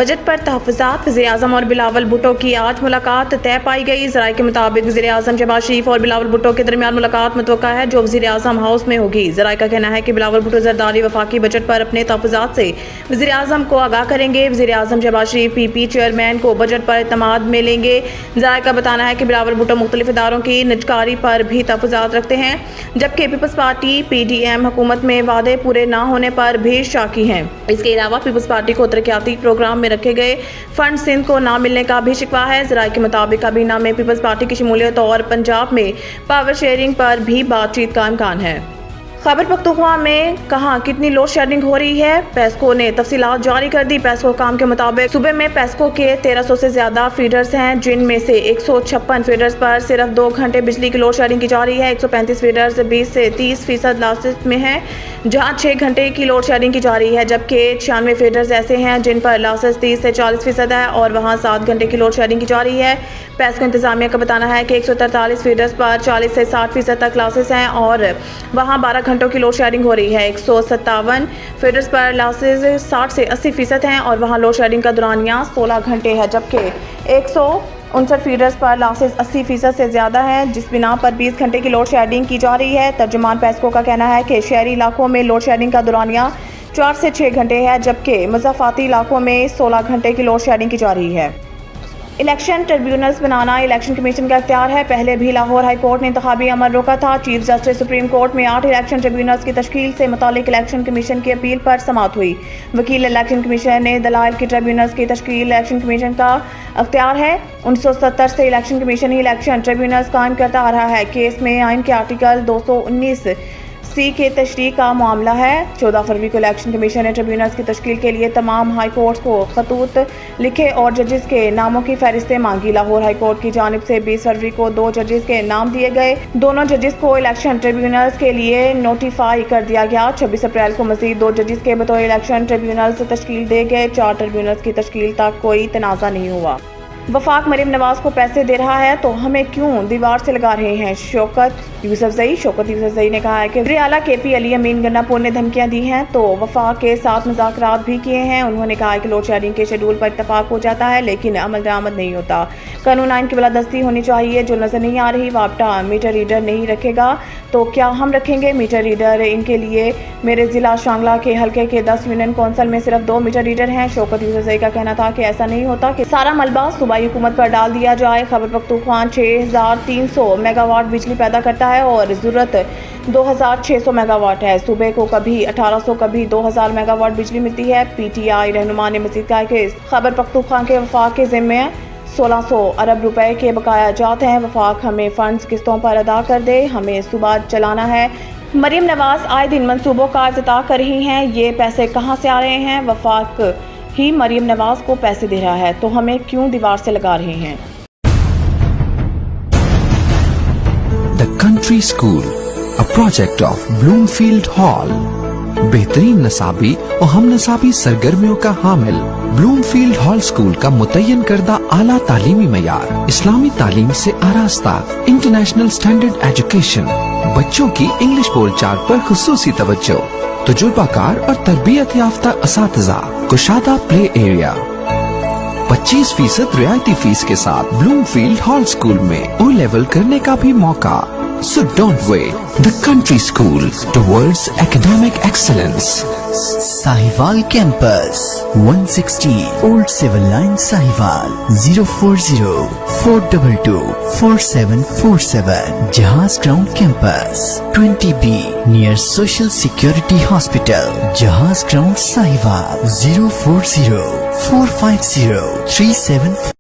Budget पर तहफ़्फ़ुज़ात। वज़ीर-ए-आज़म और बिलावल भुट्टो की आज मुलाकात तय पाई गई। ज़राए के मुताबिक वज़ीर-ए-आज़म शहबाज शरीफ और बिलावल भुट्टो के दरमियान मुलाकात मुतवक्का है, जो वज़ीर-ए-आज़म हाउस में होगी। ज़राए का कहना है कि बिलावल भुट्टो ज़रदारी वफाकी बजट पर अपने तहफ़्फ़ुज़ात से वज़ीर-ए-आज़म को आगाह करेंगे। वज़ीर-ए-आज़म शहबाज शरीफ PP चेयरमैन को बजट पर इत्मीनान में लेंगे। ज़राए का बताना है कि बिलावल भुट्टो मुख्तलिफ इदारों की निजकारी पर भी तहफ़्फ़ुज़ात रखते हैं, जबकि पीपल्स पार्टी PDM हुकूमत में वादे पूरे न होने पर भी शाकी हैं। इसके अलावा पीपल्स पार्टी को तरक्याती प्रोग्राम में रखे गए फंड सिंध को ना मिलने का भी शिकवा है। ज़राए के मुताबिक काबीना में पीपल्स पार्टी की शमूलियत और पंजाब में पावर शेयरिंग पर भी बातचीत का इम्कान है। खैबर पख्तूनख्वा में कहाँ कितनी लोड शेडिंग हो रही है, पेस्को ने तफसीलात जारी कर दी। पेस्को काम के मुताबिक सूबे में पेस्को के 1300 से ज्यादा फीडर्स हैं, जिनमें से 156 फीडर्स पर सिर्फ 2 घंटे बिजली की लोड शेडिंग की जा रही है। 135 फीडर्स 20 से 30% लॉसेस में हैं, जहां 6 घंटे की लोड शेडिंग की जा रही है, जबकि 96 फीडर्स ऐसे हैं जिन पर लॉसेस 30 से 40% है और वहां 7 घंटे की लोड शेडिंग की जा रही है। पेस्को इंतजामिया का बताना है कि 143 फीडर्स पर 40 से 60% तक लॉसेस हैं और वहां 12 घंटों की लोड शेडिंग हो रही है। 157 फीडर्स पर लॉसेस 60 से 80% हैं और वहां लोड शेडिंग का दौरानिया 16 घंटे है, जबकि 159 फीडर्स पर लॉसेस 80% से ज़्यादा हैं, जिस बिना पर 20 घंटे की लोड शेडिंग की जा रही है। तर्जुमान पेस्को का कहना है कि शहरी इलाकों में लोड शेडिंग का दौरानिया 4 से 6 घंटे है, जबकि मुज़ाफ़ाती इलाकों में 16 घंटे की लोड शेडिंग की जा रही है। इलेक्शन ट्रिब्यूनल्स बनाना इलेक्शन कमीशन का इख्तियार है। पहले भी लाहौर हाई कोर्ट ने इंतखाबी अमल रोका था। चीफ जस्टिस सुप्रीम कोर्ट में 8 इलेक्शन ट्रिब्यूनल्स की तश्कील से मुतालिक इलेक्शन कमीशन की अपील पर समाअत हुई। वकील इलेक्शन कमीशन ने दलाइल की ट्रिब्यूनल्स की तश्कील इलेक्शन कमीशन का अख्तियार है। 1970 से इलेक्शन कमीशन ही इलेक्शन ट्रिब्यूनल्स कायम करता आ रहा है। केस में आइन के आर्टिकल 219C के तशरीह का मामला है। 14 फरवरी को इलेक्शन कमीशन ने ट्रिब्यूनल्स की तश्कील के लिए तमाम हाई कोर्ट्स को खतूत लिखे और जजेस के नामों की फहरिस्तें मांगी। लाहौर हाई कोर्ट की जानिब से 20 फरवरी को 2 जजेस के नाम दिए गए। दोनों जजेस को इलेक्शन ट्रिब्यूनल्स के लिए नोटिफाई कर दिया गया। 26 अप्रैल को मजीद 2 जजेस के बतौर इलेक्शन ट्रिब्यूनल्स तश्कील दे गए। 4 ट्रिब्यूनल्स की तश्कील तक कोई तनाज़ा नहीं हुआ। वफाक मरीम नवाज को पैसे दे रहा है तो हमें क्यों दीवार से लगा रहे हैं, शौकत यूसुफजई ने कहा है कि वज़ीर आला KP अली अमीन गन्नापुर ने धमकियां दी हैं तो वफाक के साथ मुज़ाकरात भी किए हैं। उन्होंने कहा कि लोड शेडिंग के शेड्यूल पर इत्तफाक हो जाता है, लेकिन अमल दरामद नहीं होता। कानून आइन की बलादस्ती होनी चाहिए, जो नजर नहीं आ रही। वापटा मीटर रीडर नहीं रखेगा तो क्या हम रखेंगे मीटर रीडर? इनके लिए मेरे जिला शांगला के हल्के के 10 यूनियन कौंसिल में सिर्फ 2 मीटर रीडर हैं। शौकत यूसुफजई का कहना था कि ऐसा नहीं होता कि सारा मलबा सूबाई हुकूमत पर डाल दिया जाए। खैबर पख्तूनख्वा 6300 मेगावाट बिजली पैदा करता है और ज़रूरत 2600 मेगावाट है। सूबे को कभी 1800 कभी 2000 मेगावाट बिजली मिलती है। PTI रहनुमा ने मज़ीद कहा कि खैबर पख्तूनख्वा के वफाक के ज़िम्मे 1600 अरब रुपए के बकाया जात हैं। वफाक हमें फंड्स किस्तों पर अदा कर दे, हमें सूबा चलाना है। मरीम नवाज आए दिन मंसूबों का इफ्तिताह कर रही हैं, ये पैसे कहाँ से आ रहे हैं? वफाक ही मरीम नवाज को पैसे दे रहा है तो हमें क्यों दीवार से लगा रहे हैं? The Country School, a project of Bloomfield Hall. बेहतरीन नसाबी और हम नसाबी सरगर्मियों का हामिल ब्लूमफील्ड हॉल स्कूल का मुतय्यन करदा आला तालीमी मयार, इस्लामी तालीम से आरास्ता, इंटरनेशनल स्टैंडर्ड एजुकेशन, बच्चों की इंग्लिश बोलचाल पर खुसूसी तवज्जो, तजुर्बाकार और तरबियत याफ्ता असातिज़ा, कुशादा प्ले एरिया, 25% रियायती फीस के साथ ब्लूमफील्ड हॉल स्कूल में O लेवल करने का भी मौका। So don't wait. The Country School towards academic excellence. Sahiwal Campus, 160 Old Civil Line, Sahiwal, 040-422-4747. Jahaz Ground Campus, 20B near Social Security Hospital, Jahaz Ground, Sahiwal, 040-450-37